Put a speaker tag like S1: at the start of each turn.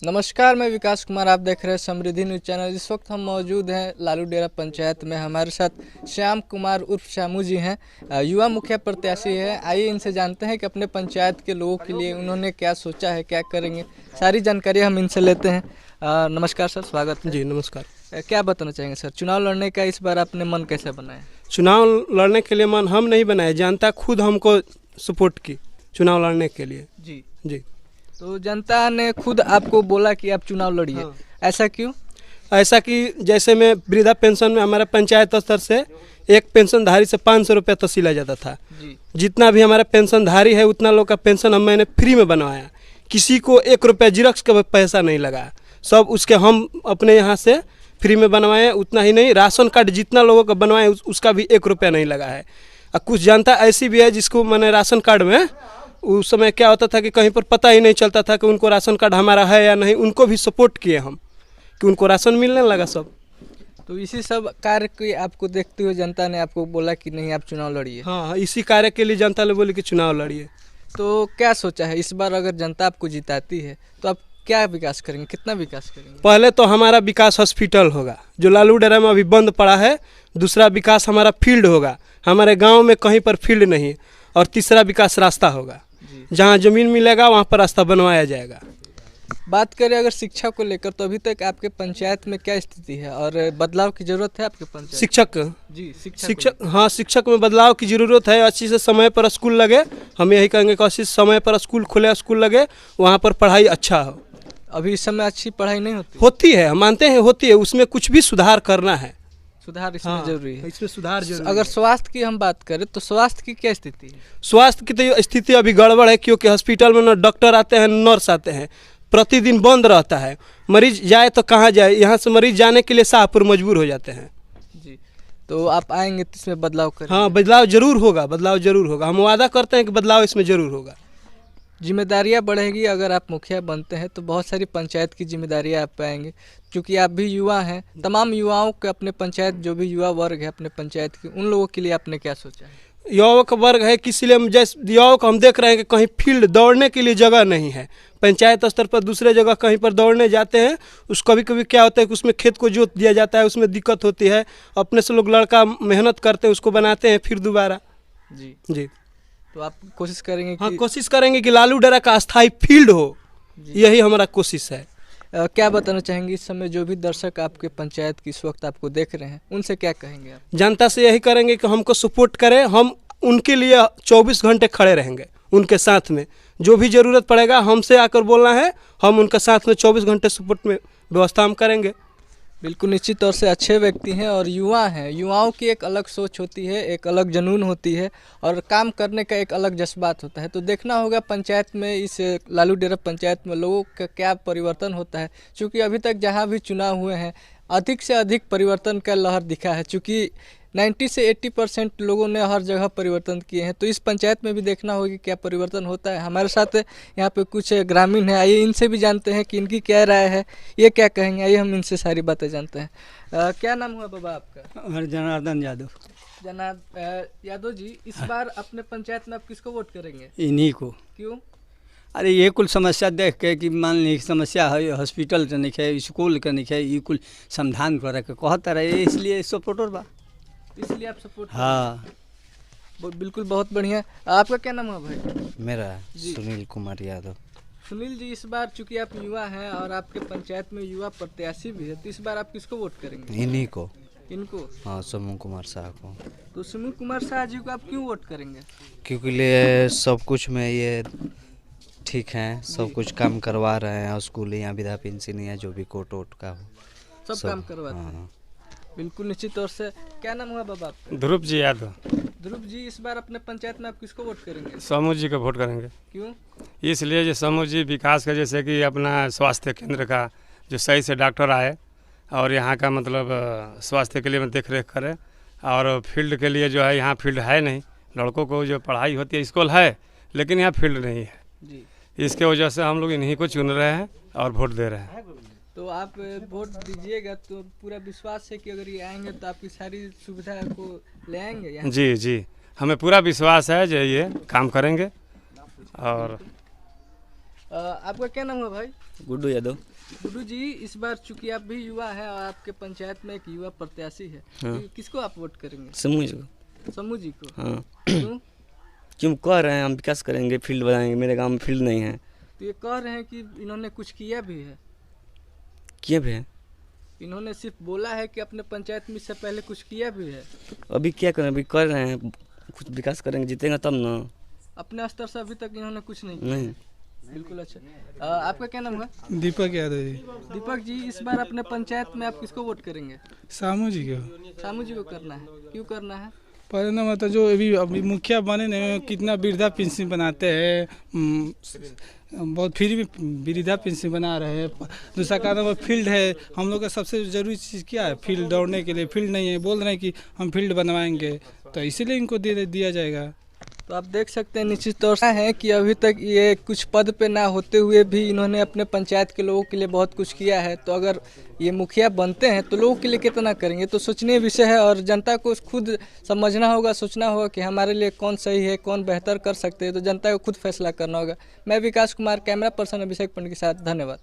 S1: नमस्कार, मैं विकास कुमार। आप देख रहे हैं समृद्धि न्यूज़ चैनल। इस वक्त हम मौजूद हैं लालू डेरा पंचायत में। हमारे साथ श्याम कुमार उर्फ श्यामू जी हैं, युवा मुखिया प्रत्याशी है। आइए इनसे जानते हैं कि अपने पंचायत के लोगों के लिए उन्होंने क्या सोचा है, क्या करेंगे। सारी जानकारी हम इनसे लेते हैं। नमस्कार सर, स्वागत है।
S2: जी नमस्कार।
S1: क्या बताना चाहेंगे सर, चुनाव लड़ने का इस बार आपने मन कैसे बनाया?
S2: चुनाव लड़ने के लिए मन हम नहीं बनाए, जनता खुद हमको सपोर्ट की चुनाव लड़ने के लिए।
S1: जी
S2: जी।
S1: तो जनता ने खुद आपको बोला कि आप चुनाव लड़िए।
S2: हाँ।
S1: ऐसा क्यों?
S2: ऐसा कि जैसे मैं वृद्धा पेंशन में हमारा पंचायत स्तर से एक पेंशनधारी से 500 रुपये तसीला जाता था।
S1: जी।
S2: जितना भी हमारा पेंशनधारी है उतना लोग का पेंशन मैंने फ्री में बनवाया। किसी को 1 रुपया जिरक्स का पैसा नहीं लगा, सब उसके हम अपने यहाँ से फ्री में बनवाए। उतना ही नहीं, राशन कार्ड जितना लोगों का बनवाए उसका भी 1 रुपया नहीं लगा है। और कुछ जनता ऐसी भी है जिसको मैंने राशन कार्ड में उस समय क्या होता था कि कहीं पर पता ही नहीं चलता था कि उनको राशन कार्ड हमारा है या नहीं। उनको भी सपोर्ट किए हम कि उनको राशन मिलने लगा सब।
S1: तो इसी सब कार्य को आपको देखते हुए जनता ने आपको बोला कि नहीं, आप चुनाव लड़िए।
S2: हाँ, इसी कार्य के लिए जनता ने बोली कि चुनाव लड़िए।
S1: तो क्या सोचा है इस बार, अगर जनता आपको जिताती है तो आप क्या विकास करेंगे, कितना विकास करेंगे?
S2: पहले तो हमारा विकास हॉस्पिटल होगा जो लालू डेरा में अभी बंद पड़ा है। दूसरा विकास हमारा फील्ड होगा, हमारे गांव में कहीं पर फील्ड नहीं। और तीसरा विकास रास्ता होगा, जहां ज़मीन मिलेगा वहां पर रास्ता बनवाया जाएगा।
S1: बात करें अगर शिक्षा को लेकर, तो अभी तक आपके पंचायत में क्या स्थिति है और बदलाव की जरूरत है आपके पंचायत?
S2: शिक्षक
S1: जी,
S2: शिक्षक हाँ, शिक्षक में बदलाव की ज़रूरत है। अच्छी से समय पर स्कूल लगे। हम यही कहेंगे कि अच्छी समय पर स्कूल खुले, स्कूल लगे, वहाँ पर पढ़ाई अच्छा हो।
S1: अभी इस समय अच्छी पढ़ाई नहीं
S2: होती है, हम मानते हैं होती है, उसमें कुछ भी सुधार करना है।
S1: सुधार इसमें जरूरी है।
S2: इसमें सुधार जरूरी
S1: अगर
S2: है।
S1: स्वास्थ्य की हम बात करें तो स्वास्थ्य की क्या स्थिति है?
S2: स्वास्थ्य की तो स्थिति अभी गड़बड़ है, क्योंकि हॉस्पिटल में न डॉक्टर आते हैं न नर्स आते हैं, प्रतिदिन बंद रहता है। मरीज जाए तो कहाँ जाए, यहाँ से मरीज जाने के लिए शाहपुर मजबूर हो जाते हैं।
S1: जी। तो आप आएंगे तो इसमें बदलाव करेंगे?
S2: हाँ, बदलाव जरूर होगा, बदलाव जरूर होगा। हम वादा करते हैं कि बदलाव इसमें जरूर होगा।
S1: जिम्मेदारियां बढ़ेगी अगर आप मुखिया बनते हैं तो बहुत सारी पंचायत की जिम्मेदारियां आप पाएंगे। क्योंकि आप भी युवा हैं, तमाम युवाओं के अपने पंचायत, जो भी युवा वर्ग है अपने पंचायत की, उन लोगों के लिए आपने क्या सोचा है?
S2: युवाओं का वर्ग है कि इसलिए हम जैसे युवाओं को हम देख रहे हैं कि कहीं फील्ड दौड़ने के लिए जगह नहीं है। पंचायत स्तर पर दूसरे जगह कहीं पर दौड़ने जाते हैं, उस कभी कभी क्या होता है कि उसमें खेत को जोत दिया जाता है, उसमें दिक्कत होती है। अपने से लोग लड़का मेहनत करते हैं, उसको बनाते हैं फिर दोबारा।
S1: जी
S2: जी।
S1: तो आप कोशिश करेंगे
S2: हाँ,
S1: कि
S2: कोशिश करेंगे कि लालू डेरा का अस्थायी फील्ड हो, यही हमारा कोशिश है।
S1: क्या बताना चाहेंगे इस समय जो भी दर्शक आपके पंचायत की इस वक्त आपको देख रहे हैं, उनसे क्या कहेंगे आप?
S2: जनता से यही करेंगे कि हमको सपोर्ट करें, हम उनके लिए 24 घंटे खड़े रहेंगे, उनके साथ में जो भी ज़रूरत पड़ेगा हमसे आकर बोलना है, हम उनके साथ में 24 घंटे सपोर्ट में व्यवस्था हम करेंगे।
S1: बिल्कुल, निश्चित तौर से अच्छे व्यक्ति हैं और युवा हैं। युवाओं की एक अलग सोच होती है, एक अलग जुनून होती है और काम करने का एक अलग जज्बात होता है। तो देखना होगा पंचायत में, इस लालू डेरा पंचायत में लोगों का क्या परिवर्तन होता है। क्योंकि अभी तक जहां भी चुनाव हुए हैं अधिक से अधिक परिवर्तन का लहर दिखा है। चूँकि 90 से 80% लोगों ने हर जगह परिवर्तन किए हैं। तो इस पंचायत में भी देखना होगा कि क्या परिवर्तन होता है। हमारे साथ यहाँ पे कुछ ग्रामीण हैं, आइए इनसे भी जानते हैं कि इनकी क्या राय है, ये क्या कहेंगे। आइए हम इनसे सारी बातें जानते हैं। क्या नाम हुआ बाबा आपका?
S3: जनार्दन यादव।
S1: यादव जी, इस बार अपने पंचायत में आप किसको वोट करेंगे?
S3: इन्हीं को।
S1: क्यों?
S3: अरे ये कुल समस्या देख के कि मान ली समस्या है, हॉस्पिटल के नहीं है, स्कूल के नहीं है, ये कुल समाधान करे के कहता रहे, इसलिए सपोर्टर बा,
S1: इसलिए आप सपोर्ट?
S3: हाँ।
S1: बिल्कुल, बहुत बढ़िया। आपका क्या नाम हुआ भाई?
S4: मेरा सुनील कुमार यादव।
S1: सुनील जी, इस बार चूंकि आप युवा हैं और आपके पंचायत में युवा प्रत्याशी भी है, तो इस बार आप किसको वोट करेंगे?
S4: इन्हीं को।
S1: इनको?
S4: हाँ, समूह कुमार शाह को।
S1: तो समूह कुमार शाह जी को आप क्यों वोट करेंगे?
S4: क्योंकि लिए सब कुछ में ये ठीक है, सब कुछ काम करवा रहे हैं। स्कूल यहाँ वृद्धा पेंशन या जो भी कोर्ट वोट का हो
S1: सब काम करवाते हैं।
S4: हाँ।
S1: बिल्कुल, निश्चित तौर से। क्या नाम हुआ बाबा आपका?
S5: ध्रुव जी यादव।
S1: ध्रुव जी, इस बार अपने पंचायत में आप किसको वोट करेंगे?
S5: समूह जी को वोट करेंगे।
S1: क्यों?
S5: इसलिए जो समूह जी विकास का, जैसे कि अपना स्वास्थ्य केंद्र का जो सही से डॉक्टर आए और यहाँ का मतलब स्वास्थ्य के लिए देख रेख करे। और फील्ड के लिए जो है, यहाँ फील्ड है नहीं, लड़कों को जो पढ़ाई होती है स्कूल है लेकिन यहाँ फील्ड नहीं है
S1: जी।
S5: इसके वजह से हम लोग इन्हीं को चुन रहे हैं और वोट दे रहे हैं।
S1: तो आप वोट दीजिएगा तो पूरा विश्वास है कि अगर ये आएंगे तो आपकी सारी सुविधा को ले आएंगे यहाँ?
S5: जी जी, हमें पूरा विश्वास है जो ये काम करेंगे। और
S1: आपका क्या नाम हुआ भाई?
S6: गुड्डू यादव।
S1: गुड्डू जी, इस बार चूंकि आप भी युवा हैं और आपके पंचायत में एक युवा प्रत्याशी है,
S6: हाँ।
S1: तो किसको आप वोट करेंगे?
S6: समूह को।
S1: समूह जी को।
S6: हाँ
S1: क्यों?
S6: क्यों कह रहे हैं हम विकास करेंगे, फील्ड बनाएंगे, मेरे गांव में फील्ड नहीं है।
S1: तो ये कह रहे हैं कि इन्होंने कुछ किया भी है।
S6: किए भी है,
S1: इन्होंने सिर्फ बोला है कि अपने पंचायत में इससे पहले कुछ किया भी है।
S6: अभी क्या करें, अभी कर रहे हैं, कुछ विकास करेंगे, जीतेंगे तब ना।
S1: अपने स्तर से अभी तक इन्होंने कुछ नहीं किया।
S6: नहीं।
S1: बिल्कुल। अच्छा, आपका क्या नाम है?
S7: दीपक यादव जी।
S1: दीपक जी, इस बार अपने पंचायत में आप किसको वोट करेंगे?
S7: सामू जी को।
S1: सामू जी को करना है। क्यों करना है?
S7: पर ना मतलब जो अभी मुखिया बने ने कितना वृद्धा पेंशन बनाते हैं, बहुत फ्री में वृद्धा पेंशन बना रहे हैं। दूसरा कारण वो फील्ड है, हम लोग का सबसे ज़रूरी चीज़ क्या है? फील्ड। दौड़ने के लिए फील्ड नहीं है, बोल रहे हैं कि हम फील्ड बनवाएंगे, तो इसीलिए इनको दिया जाएगा।
S1: तो आप देख सकते हैं निश्चित तौर से है कि अभी तक ये कुछ पद पे ना होते हुए भी इन्होंने अपने पंचायत के लोगों के लिए बहुत कुछ किया है। तो अगर ये मुखिया बनते हैं तो लोगों के लिए कितना करेंगे, तो सोचनीय विषय है और जनता को खुद समझना होगा, सोचना होगा कि हमारे लिए कौन सही है, कौन बेहतर कर सकते हैं। तो जनता को खुद फैसला करना होगा। मैं विकास कुमार, कैमरा पर्सन अभिषेक पंडित के साथ, धन्यवाद।